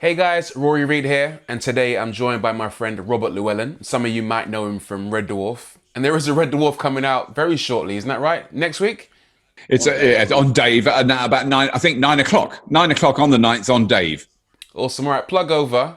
Hey guys, Rory Reid here, and today I'm joined by my friend Robert Llewellyn. Some of you might know him from Red Dwarf, and there is a Red Dwarf coming out very shortly, isn't that right? Next week? It's on Dave at now about 9, I think 9 o'clock. 9 o'clock on the 9th on Dave. Awesome, all right, plug over.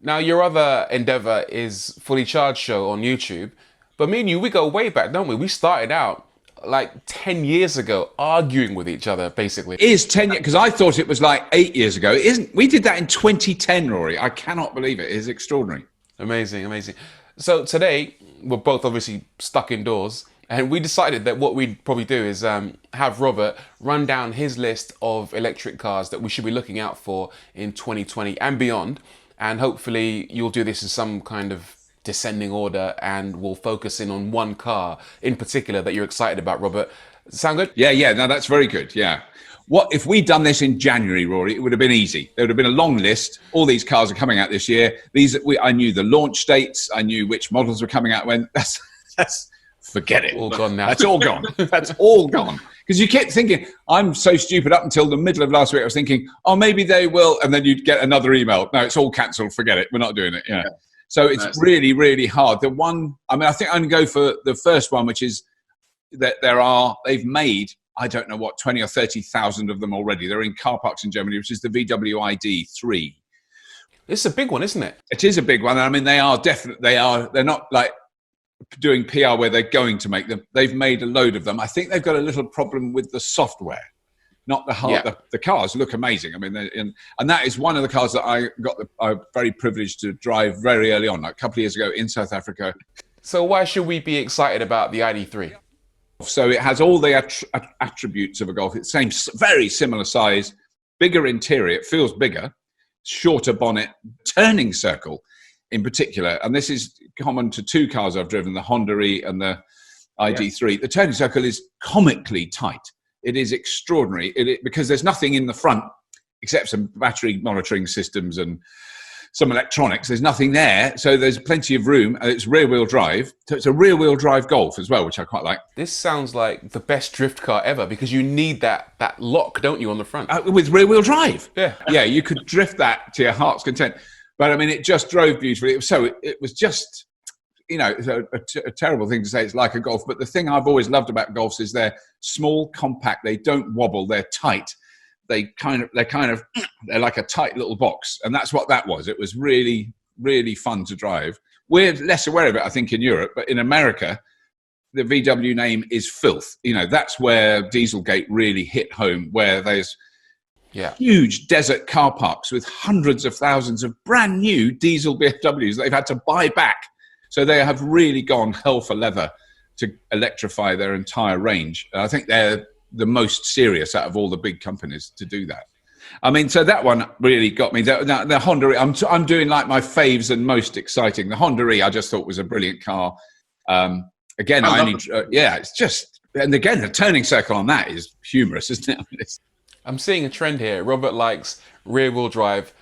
Now your other endeavor is Fully Charged Show on YouTube, but me and you, we go way back, don't we? We started out like 10 years ago arguing with each other, basically. It is 10 years, because I thought it was like 8 years ago. It isn't. We did that in 2010, Rory. I cannot believe it. It is extraordinary. Amazing, amazing. So today, we're both obviously stuck indoors, and we decided that what we'd probably do is have Robert run down his list of electric cars that we should be looking out for in 2020 and beyond. And hopefully you'll do this in some kind of descending order, and we'll focus in on one car in particular that you're excited about, Robert. Sound good? Yeah. No, that's very good. Yeah. What if we'd done this in January, Rory? It would have been easy. There would have been a long list. All these cars are coming out this year. I knew the launch dates. I knew which models were coming out when. That's forget it. All gone now. That's all gone. That's all gone. Because you kept thinking, I'm so stupid. Up until the middle of last week, I was thinking, oh, maybe they will. And then you'd get another email. No, it's all cancelled. Forget it. We're not doing it. Yeah. So it's really, really hard. The one, I mean, I think I'm going to go for the first one, which is that they've made, I don't know what, 20 or 30,000 of them already. They're in car parks in Germany, which is the VW ID.3. It's a big one, isn't it? It is a big one. I mean, they're not like doing PR where they're going to make them. They've made a load of them. I think they've got a little problem with the software. Not the hard. Yeah. The cars look amazing. I mean, and that is one of the cars that I'm very privileged to drive very early on, like a couple of years ago in South Africa. So why should we be excited about the ID.3? So it has all the attributes of a Golf. It's very similar size, bigger interior. It feels bigger, shorter bonnet, turning circle in particular. And this is common to two cars I've driven, the Hyundai and the ID.3. Yeah. The turning circle is comically tight. It is extraordinary because there's nothing in the front except some battery monitoring systems and some electronics. There's nothing there. So there's plenty of room. It's rear-wheel drive. So it's a rear-wheel drive Golf as well, which I quite like. This sounds like the best drift car ever because you need that lock, don't you, on the front? With rear-wheel drive. Yeah. Yeah, you could drift that to your heart's content. But I mean, it just drove beautifully. It was just... it's a terrible thing to say it's like a Golf, but the thing I've always loved about Golfs is they're small, compact, they don't wobble, they're tight. They're like a tight little box. And that's what that was. It was really, really fun to drive. We're less aware of it, I think, in Europe, but in America, the VW name is filth. That's where Dieselgate really hit home, where there's huge desert car parks with hundreds of thousands of brand new diesel BMWs that they've had to buy back. So they have really gone hell for leather to electrify their entire range. I think they're the most serious out of all the big companies to do that. I mean, so that one really got me. The Hyundai, I'm doing like my faves and most exciting. The Hyundai, I just thought was a brilliant car. It's just, and again, the turning circle on that is humorous, isn't it? I'm seeing a trend here. Robert likes rear-wheel drive.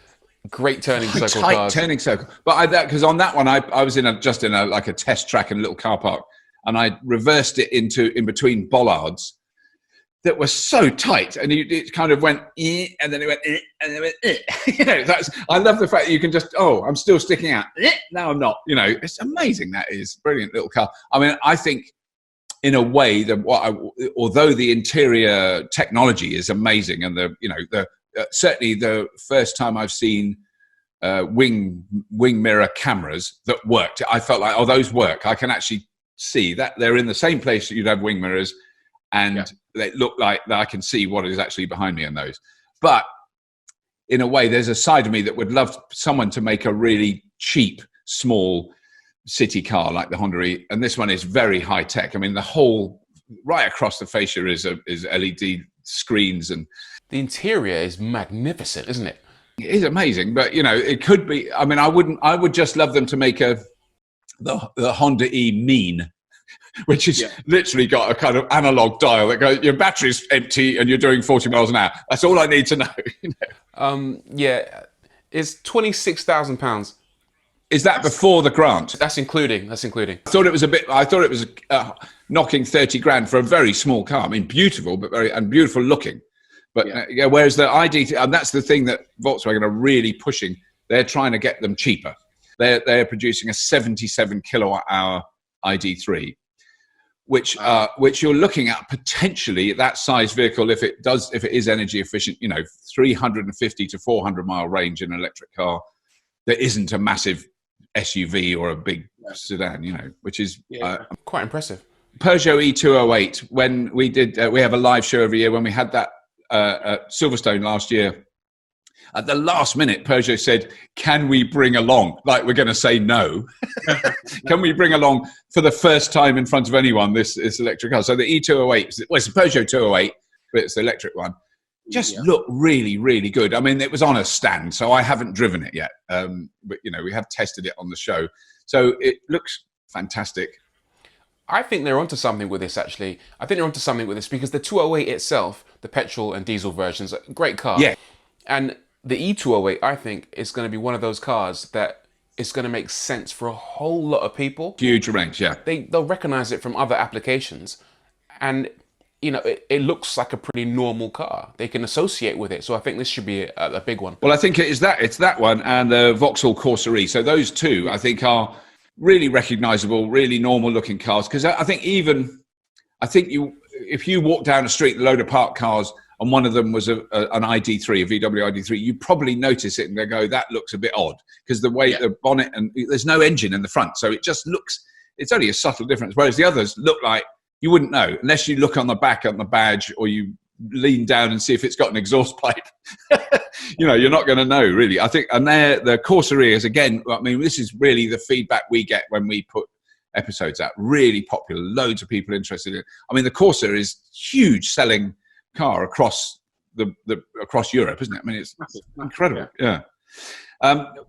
Great turning circle tight cars. Turning circle. But because on that one, I was in a test track in a little car park, and I reversed it in between bollards that were so tight, and it kind of went, and then it went, and then it went, I love the fact that you can just, I'm still sticking out. No, I'm not. It's amazing. That is brilliant little car. I mean, I think in a way that although the interior technology is amazing, and certainly the first time I've seen wing mirror cameras that worked, I felt like, those work. I can actually see that they're in the same place that you'd have wing mirrors, and they look like I can see what is actually behind me in those. But in a way, there's a side of me that would love someone to make a really cheap, small city car like the Hyundai, and this one is very high tech. I mean, the whole right across the fascia is LED screens, and the interior is magnificent, isn't it? It is amazing, but it could be. I mean, I would just love them to make the Honda E mean, which is literally got a kind of analog dial that goes, your battery's empty and you're doing 40 miles an hour. That's all I need to know. It's £26,000. Is that before the grant? That's including. I thought it was knocking 30 grand for a very small car. I mean, beautiful, but beautiful looking. But whereas the ID, and that's the thing that Volkswagen are really pushing, they're trying to get them cheaper. They're producing a 77 kilowatt hour ID.3, which you're looking at potentially that size vehicle if it is energy efficient. 350 to 400 mile range in an electric car. That isn't a massive SUV or a big sedan, which is quite impressive. Peugeot E208. When we did, we have a live show every year. When we had that at Silverstone last year, at the last minute, Peugeot said, "Can we bring along?" Like we're going to say no. Can we bring along for the first time in front of anyone this electric car? So the E208, it's a Peugeot 208, but it's the electric one. Just looked really, really good. I mean, it was on a stand, so I haven't driven it yet. But we have tested it on the show, so it looks fantastic. I think they're onto something with this, actually. I think they're onto something with this because the 208 itself, the petrol and diesel versions, a great car. Yeah. And the E208, I think, is going to be one of those cars that is going to make sense for a whole lot of people. Huge range, yeah. They'll recognize it from other applications. And, it looks like a pretty normal car. They can associate with it. So I think this should be a big one. Well, I think it's that one and the Vauxhall Corsa E. So those two, I think, are really recognizable, really normal looking cars. Because I think if you walk down the street, a load of parked cars, and one of them was an ID.3, a VW ID.3, you probably notice it and they go, that looks a bit odd. Because the way the bonnet, and there's no engine in the front. So it just looks, it's only a subtle difference. Whereas the others look like, you wouldn't know unless you look on the back on the badge or you lean down and see if it's got an exhaust pipe. You're not going to know, really. I think, and the Corsa E is, again, I mean, this is really the feedback we get when we put episodes out. Really popular, loads of people interested in it. I mean, the Corsa is huge selling car across across Europe, isn't it? I mean, it's incredible. Yeah.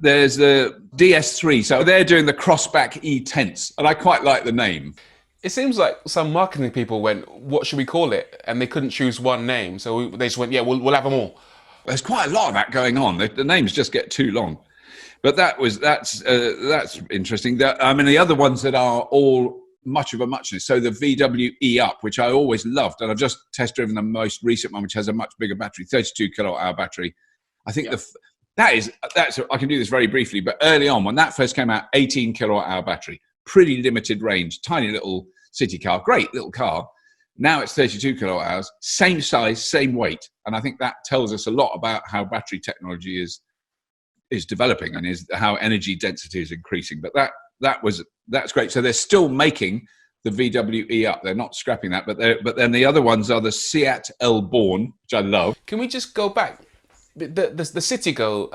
There's the DS3. So they're doing the crossback E-Tense, and I quite like the name. It seems like some marketing people went, what should we call it? And they couldn't choose one name. So they just went, we'll have them all. There's quite a lot of that going on. The names just get too long. But that's interesting. The other ones that are all much of a muchness. So the VW E-Up, which I always loved, and I've just test driven the most recent one, which has a much bigger battery, 32 kilowatt hour battery. I think that's I can do this very briefly, but early on when that first came out, 18 kilowatt hour battery. Pretty limited range, tiny little city car, great little car. Now it's 32 kilowatt hours, same size, same weight. And I think that tells us a lot about how battery technology is developing and how energy density is increasing. But that's great. So they're still making the VW E-Up. They're not scrapping that. But then the other ones are the Seat L-Born, which I love. Can we just go back? The Citigo,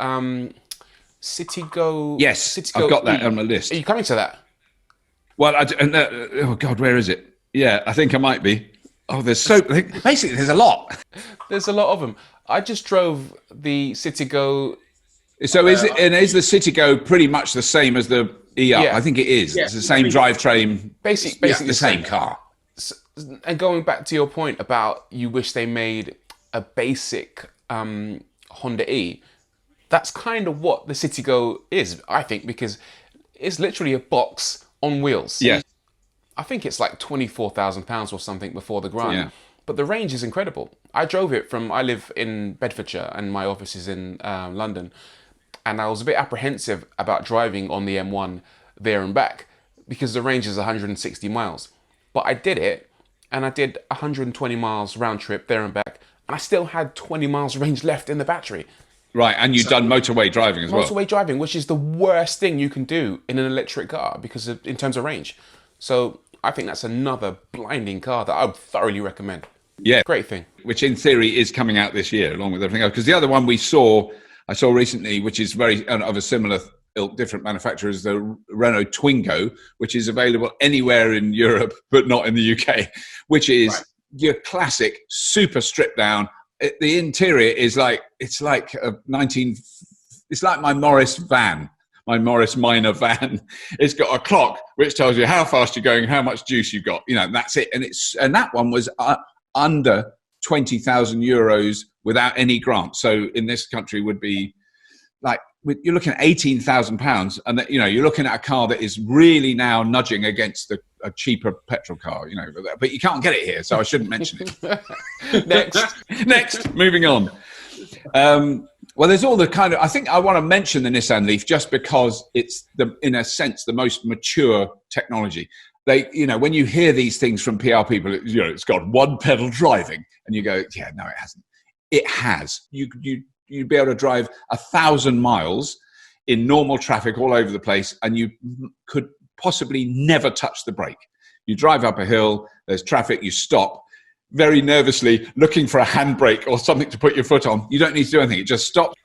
Citigo. Yes, Citigo I've got that E. on my list. Are you coming to that? Well, oh God, where is it? Yeah, I think I might be. Oh, basically there's a lot. There's a lot of them. I just drove the Citigo. So is the Citigo pretty much the same as the E-Up? Yeah. I think it is. Yeah. It's the same drivetrain. Basically the same car. And going back to your point about you wish they made a basic Honda E, that's kind of what the Citigo is, I think, because it's literally a box on wheels. Yeah. I think it's like £24,000 or something before the grant. Yeah. But the range is incredible. I drove it I live in Bedfordshire and my office is in London. And I was a bit apprehensive about driving on the M1 there and back because the range is 160 miles. But I did it and I did 120 miles round trip there and back. And I still had 20 miles range left in the battery. Right, and you've done motorway driving as well. Motorway driving, which is the worst thing you can do in an electric car in terms of range. So I think that's another blinding car that I would thoroughly recommend. Yeah. Great thing. Which in theory is coming out this year along with everything else. Because the other one I saw recently, which is very of a similar different manufacturer, is the Renault Twingo, which is available anywhere in Europe but not in the UK, which is your classic super stripped down. The interior is it's like my Morris van, my Morris Minor van. It's got a clock which tells you how fast you're going, how much juice you've got, and that's it. And that one was under 20,000 euros without any grant. So in this country would be like, you're looking at £18,000, and you're looking at a car that is really now nudging against a cheaper petrol car, but you can't get it here, so I shouldn't mention it. Next, moving on. Well, there's all the kind of, I think I want to mention the Nissan Leaf just because it's in a sense, the most mature technology. They, when you hear these things from PR people, it's got one pedal driving, and you go, yeah, no, it hasn't. It has. You'd be able to drive 1,000 miles in normal traffic all over the place, and you could possibly never touch the brake. You drive up a hill, there's traffic, you stop, very nervously looking for a handbrake or something to put your foot on. You don't need to do anything. It just stops.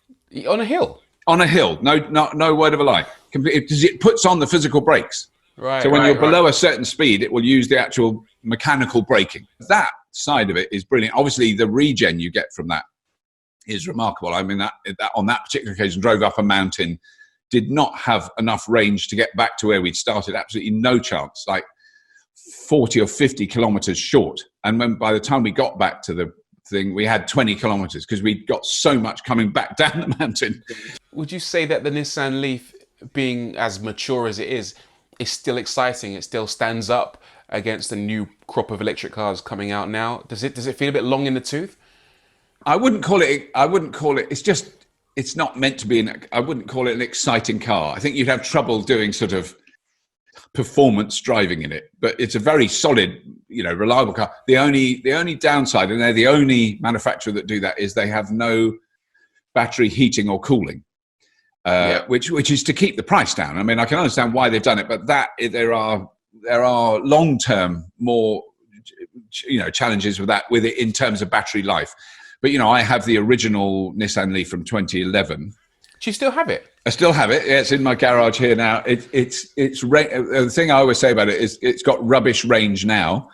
On a hill? On a hill. No word of a lie. Because it puts on the physical brakes. Right. So when you're below a certain speed, it will use the actual mechanical braking. That side of it is brilliant. Obviously, the regen you get from that is remarkable. I mean, that on that particular occasion, drove up a mountain, did not have enough range to get back to where we'd started. Absolutely no chance. Like 40 or 50 kilometers short. And when by the time we got back to the thing, we had 20 kilometers because we'd got so much coming back down the mountain. Would you say that the Nissan Leaf, being as mature as it is still exciting? It still stands up against the new crop of electric cars coming out now? Does it feel a bit long in the tooth? I wouldn't call it, it's not meant to be, I wouldn't call it an exciting car. I think you'd have trouble doing sort of performance driving in it, but it's a very solid, reliable car. The only downside, and they're the only manufacturer that do that, is they have no battery heating or cooling, which is to keep the price down. I mean, I can understand why they've done it, but there are long-term more, challenges with it in terms of battery life. But, I have the original Nissan Leaf from 2011. Do you still have it? I still have it. Yeah, it's in my garage here now. The thing I always say about it is it's got rubbish range now.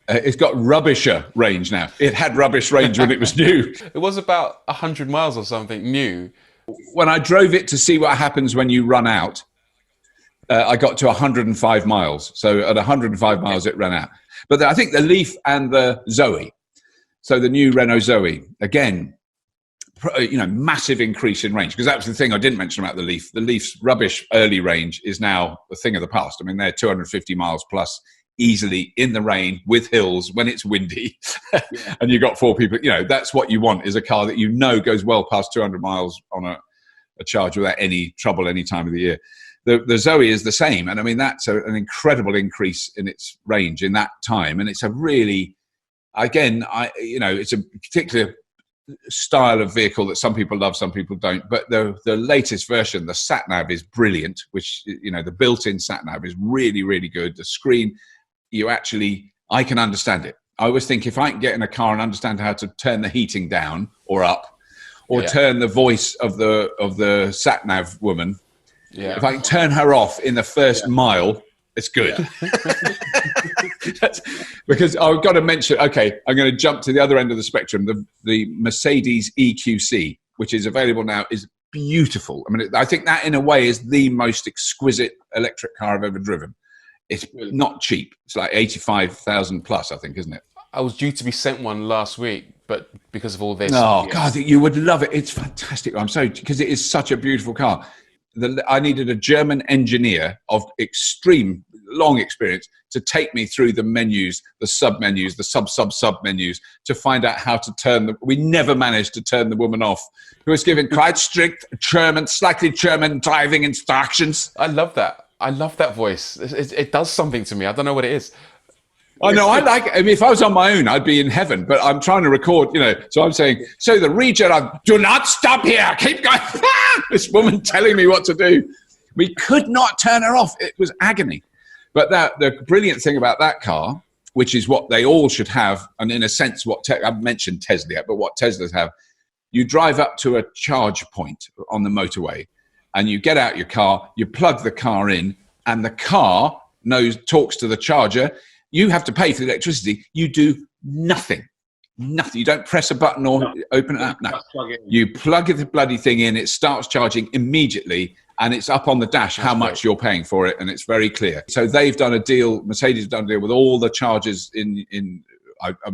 It's got rubbisher range now. It had rubbish range when it was new. It was about 100 miles or something new. When I drove it to see what happens when you run out, I got to 105 miles. So at 105 miles, it ran out. But I think the Leaf and the Zoe, so the new Renault Zoe, again, massive increase in range, because that was the thing I didn't mention about the Leaf. The Leaf's rubbish early range is now a thing of the past. I mean, they're 250 miles plus easily in the rain with hills when it's windy, and you've got four people. That's what you want, is a car that goes well past 200 miles on a charge without any trouble any time of the year. The Zoe is the same, and I mean that's an incredible increase in its range in that time, and it's a really, again, it's a particular style of vehicle that some people love, some people don't. But the latest version, the sat nav, is brilliant. Which the built-in sat nav is really, really good. The screen, I can understand it. I always think if I can get in a car and understand how to turn the heating down or up, or turn the voice of the sat nav woman, if I can turn her off in the first mile, it's good. Because I've got to mention, okay, I'm going to jump to the other end of the spectrum. The Mercedes EQC, which is available now, is beautiful. I mean, I think that in a way is the most exquisite electric car I've ever driven. It's not cheap. It's like 85,000 plus, I think, isn't it? I was due to be sent one last week, but because of all this. Oh, God, you would love it. It's fantastic. I'm sorry, because it is such a beautiful car. I needed a German engineer of extreme long experience to take me through the menus, the sub-menus, the sub-menus, to find out how to turn we never managed to turn the woman off, who was giving quite strict slightly German driving instructions. I love that. I love that voice. It does something to me. I don't know what it is. I know. I mean, if I was on my own, I'd be in heaven. But I'm trying to record, So I'm saying, so the regen, do not stop here. Keep going. This woman telling me what to do. We could not turn her off. It was agony. But the brilliant thing about that car, which is what they all should have, and in a sense, I've mentioned Tesla yet, but what Teslas have, you drive up to a charge point on the motorway, and you get out your car, you plug the car in, and the car talks to the charger. You have to pay for the electricity. You do nothing. Nothing. You don't press a button or open it up. No. You plug the bloody thing in. It starts charging immediately, and it's up on the dash how much you're paying for it, and it's very clear. So they've done a deal. Mercedes have done a deal with all the chargers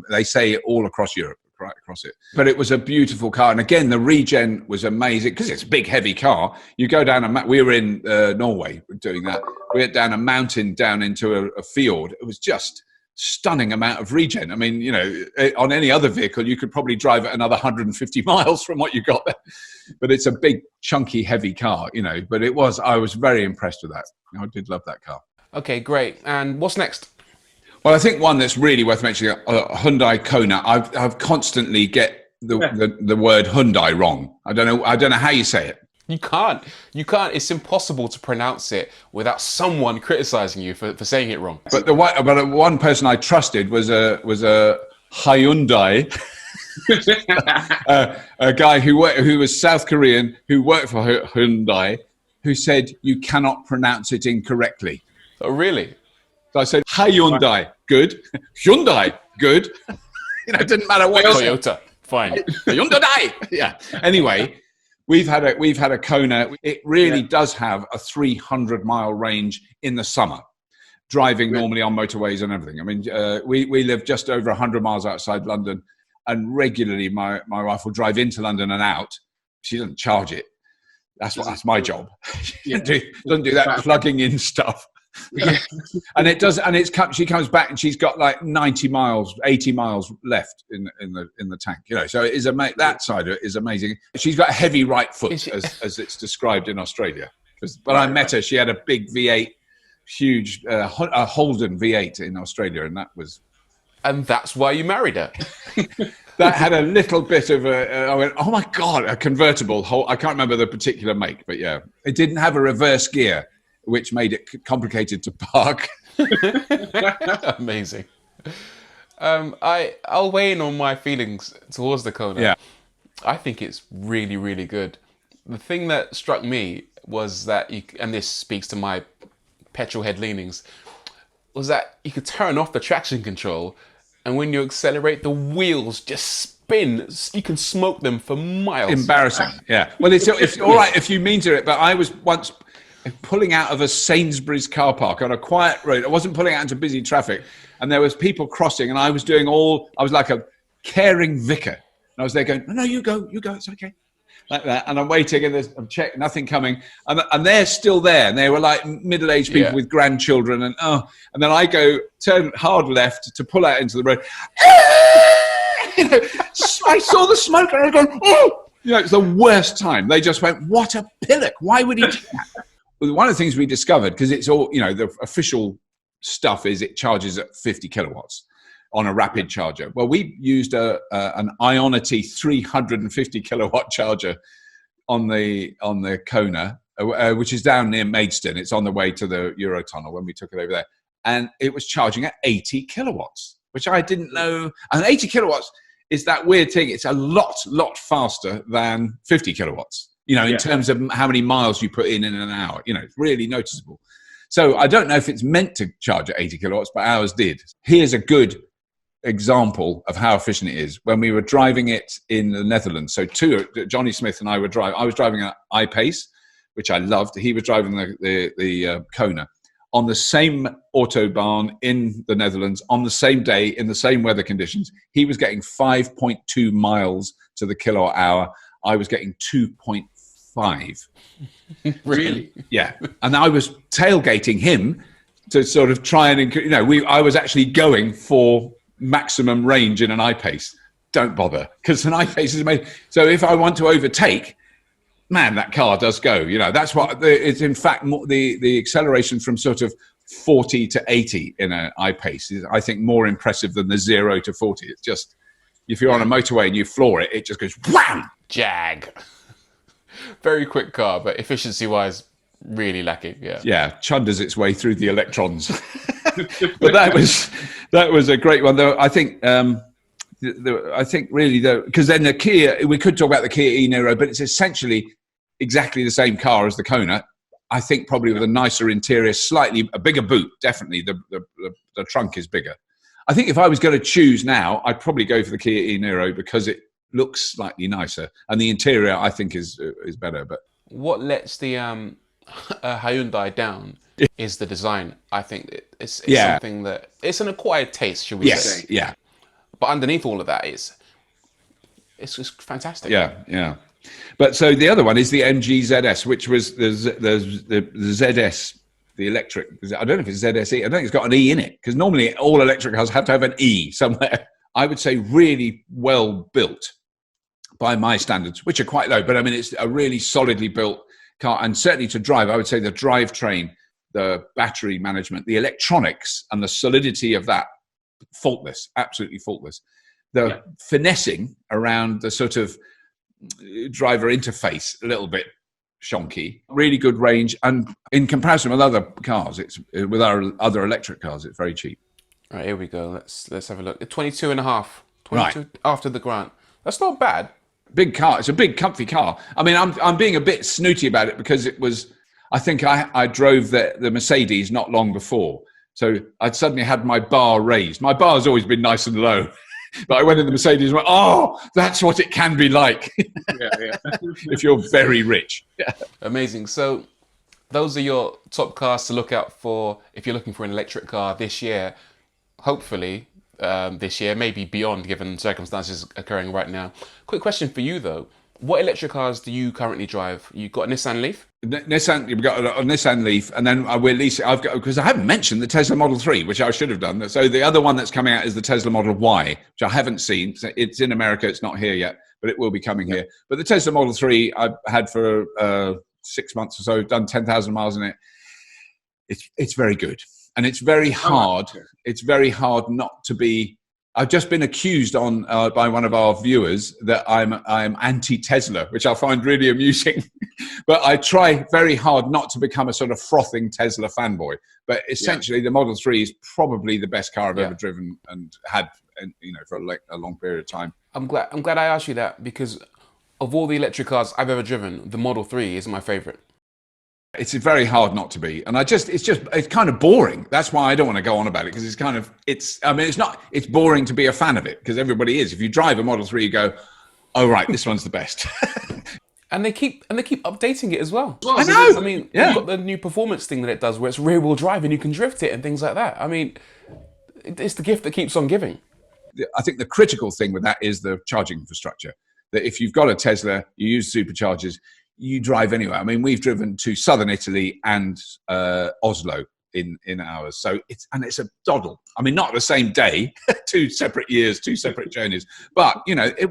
they say all across Europe, right across it. But it was a beautiful car, and again, the regen was amazing because it's a big, heavy car. You go down we were in Norway doing that. We went down a mountain down into a fjord. It was just stunning amount of regen. I mean, you know, on any other vehicle, you could probably drive it another 150 miles from what you got there. But it's a big, chunky, heavy car, you know. But I was very impressed with that. I did love that car. Okay, great. And what's next? Well, I think one that's really worth mentioning, Hyundai Kona. I've constantly get the word Hyundai wrong. I don't know how you say it. You can't. It's impossible to pronounce it without someone criticizing you for saying it wrong. But one person I trusted was a Hyundai, a guy who was South Korean who worked for Hyundai, who said you cannot pronounce it incorrectly. Oh, really? So I said Hyundai, good. Hyundai, good. You know, it didn't matter what. Toyota, fine. Hyundai, yeah. Anyway. We've had a Kona. It really does have a 300-mile range in the summer, driving normally on motorways and everything. I mean, we live just over 100 miles outside London, and regularly my wife will drive into London and out. She doesn't charge it. That's my job. She doesn't do that plugging in stuff. Yeah. And it does, and she comes back and she's got like 90 miles, 80 miles left in the tank, you know. So it is that side of it is amazing. She's got a heavy right foot, as it's described in Australia. But I met her. She had a big V8, huge a Holden V8 in Australia, and that's why you married her. That had a little bit of I went, oh my God, a convertible. I can't remember the particular make, but yeah, it didn't have a reverse gear, which made it complicated to park. Amazing. I'll weigh in on my feelings towards the Kona. Yeah. I think it's really, really good. The thing that struck me was that, and this speaks to my petrol head leanings, was that you could turn off the traction control, and when you accelerate, the wheels just spin. You can smoke them for miles. Embarrassing. Yeah. Well, it's all right if you mean to it, but I was once pulling out of a Sainsbury's car park on a quiet road. I wasn't pulling out into busy traffic, and there was people crossing, and I was like a caring vicar. And I was there going, no, you go, it's okay. Like that. And I'm waiting, and I'm checking, nothing coming. And they're still there. And they were like middle-aged people with grandchildren. And then I turn hard left to pull out into the road. You know, I saw the smoke, and I was going, oh! You know, it's the worst time. They just went, what a pillock. Why would he do that? Well, one of the things we discovered, because it's all, you know, the official stuff is it charges at 50 kilowatts on a rapid charger. Well, we used an Ionity 350 kilowatt charger on the Kona, which is down near Maidstone. It's on the way to the Eurotunnel when we took it over there. And it was charging at 80 kilowatts, which I didn't know. And 80 kilowatts is that weird thing. It's a lot faster than 50 kilowatts. You know, in terms of how many miles you put in an hour, you know, it's really noticeable. So I don't know if it's meant to charge at 80 kilowatts, but ours did. Here's a good example of how efficient it is. When we were driving it in the Netherlands, so Johnny Smith and I were driving. I was driving an I-Pace, which I loved. He was driving the Kona on the same autobahn in the Netherlands on the same day in the same weather conditions. He was getting 5.2 miles to the kilowatt hour. I was getting 2.5. Really? Yeah. And I was tailgating him to sort of try and, you know, I was actually going for maximum range in an I-Pace. Don't bother, because an I-Pace is made. So if I want to overtake, man, that car does go. You know, that's what it's in fact the acceleration from sort of 40 to 80 in an I-Pace is, I think, more impressive than the 0 to 40. It's just, if you're on a motorway and you floor it, it just goes wham! Jag. Very quick car, but efficiency-wise, really lacking. Yeah, chunders its way through the electrons. But that was a great one, though. I think really, though, because then the Kia, we could talk about the Kia e-Niro, but it's essentially exactly the same car as the Kona. I think probably with a nicer interior, slightly a bigger boot. Definitely, the trunk is bigger. I think if I was going to choose now, I'd probably go for the Kia e-Niro because it looks slightly nicer, and the interior I think is better. But what lets the Hyundai down is the design. I think it's something that it's an acquired taste, should we say? Yeah. But underneath all of that it's just fantastic. Yeah. But so the other one is the MG ZS, which was the ZS the electric. I don't know if it's ZSE. I don't think it's got an E in it, because normally all electric cars have to have an E somewhere. I would say really well built by my standards, which are quite low. But I mean, it's a really solidly built car, and certainly to drive, I would say the drivetrain, the battery management, the electronics, and the solidity of that, faultless, absolutely faultless. The finessing around the sort of driver interface, a little bit shonky. Really good range, and in comparison with other cars, with our other electric cars, it's very cheap. All right, here we go. Let's have a look. 22 and a half. 22 right. After the grant. That's not bad. Big car. It's a big, comfy car. I mean, I'm being a bit snooty about it because it was. I think I drove the Mercedes not long before, so I'd suddenly had my bar raised. My bar has always been nice and low, but I went in the Mercedes and went, oh, that's what it can be like. If you're very rich. Yeah. Amazing. So those are your top cars to look out for if you're looking for an electric car this year. Hopefully. This year, maybe beyond, given circumstances occurring right now. Quick question for you though: what electric cars do you currently drive? You got a Nissan Leaf? Nissan, we've got a Nissan Leaf, and then we're leasing. I've got, because I haven't mentioned the Tesla Model 3, which I should have done. So the other one that's coming out is the Tesla Model Y, which I haven't seen. It's in America. It's not here yet, but it will be coming here. But the Tesla Model 3 I've had for 6 months or so. Done 10,000 miles in it. It's very good. And it's very hard. It's very hard not to be. I've just been accused by one of our viewers that I'm anti-Tesla, which I find really amusing. But I try very hard not to become a sort of frothing Tesla fanboy. But essentially, the Model 3 is probably the best car I've ever driven and had, for a long period of time. I'm glad I asked you that, because of all the electric cars I've ever driven, the Model 3 is my favorite. It's very hard not to be, and it's kind of boring. That's why I don't want to go on about it, because it's boring to be a fan of it, because everybody is. If you drive a Model 3, you go, oh right, this one's the best. and they keep updating it as well. I know. I mean, you've got the new performance thing that it does, where it's rear wheel drive and you can drift it and things like that. I mean, it's the gift that keeps on giving. I think the critical thing with that is the charging infrastructure. That if you've got a Tesla, you use superchargers, you drive anywhere. I mean, we've driven to southern Italy and Oslo in ours. So it's a doddle. I mean, not the same day, 2 separate years, 2 separate journeys. But, it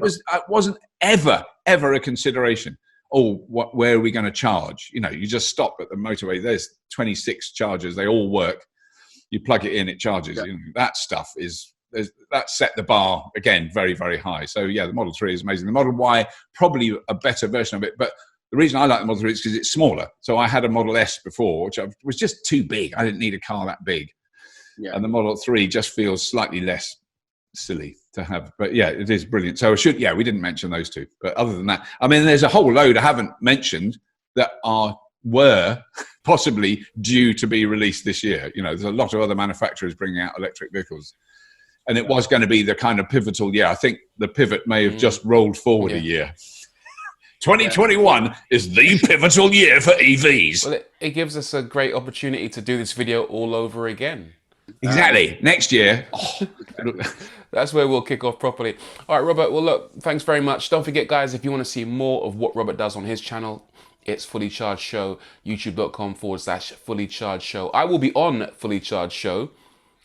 wasn't ever a consideration. Oh, where are we going to charge? You just stop at the motorway. There's 26 chargers. They all work. You plug it in, it charges. Yeah. That stuff that set the bar, again, very, very high. So, yeah, the Model 3 is amazing. The Model Y, probably a better version of it. But the reason I like the Model 3 is because it's smaller. So I had a Model S before, which was just too big. I didn't need a car that big. Yeah. And the Model 3 just feels slightly less silly to have. But yeah, it is brilliant. So we didn't mention those two. But other than that, I mean, there's a whole load I haven't mentioned that were possibly due to be released this year. There's a lot of other manufacturers bringing out electric vehicles. And it was going to be the kind of pivotal year. I think the pivot may have just rolled forward a year. 2021 is the pivotal year for EVs. Well, it gives us a great opportunity to do this video all over again. Exactly. Next year. That's where we'll kick off properly. All right, Robert. Well, look, thanks very much. Don't forget, guys, if you want to see more of what Robert does on his channel, it's Fully Charged Show, youtube.com/Fully Charged Show. I will be on Fully Charged Show,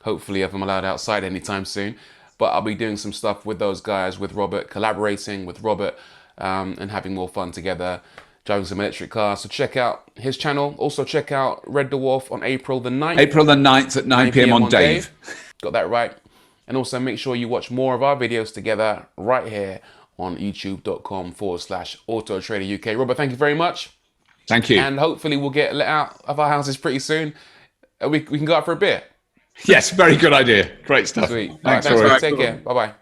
hopefully if I'm allowed outside anytime soon. But I'll be doing some stuff with those guys, with Robert, collaborating with Robert, and having more fun together, driving some electric cars. So check out his channel. Also check out Red Dwarf on April the 9th. April the 9th at 9 p.m. on Dave. Got that right. And also make sure you watch more of our videos together right here on youtube.com/Auto Trader UK. Robert, thank you very much. Thank you. And hopefully we'll get let out of our houses pretty soon. We can go out for a beer. Yes, very good idea. Great stuff. Sweet. Thanks, Take care. Bye-bye.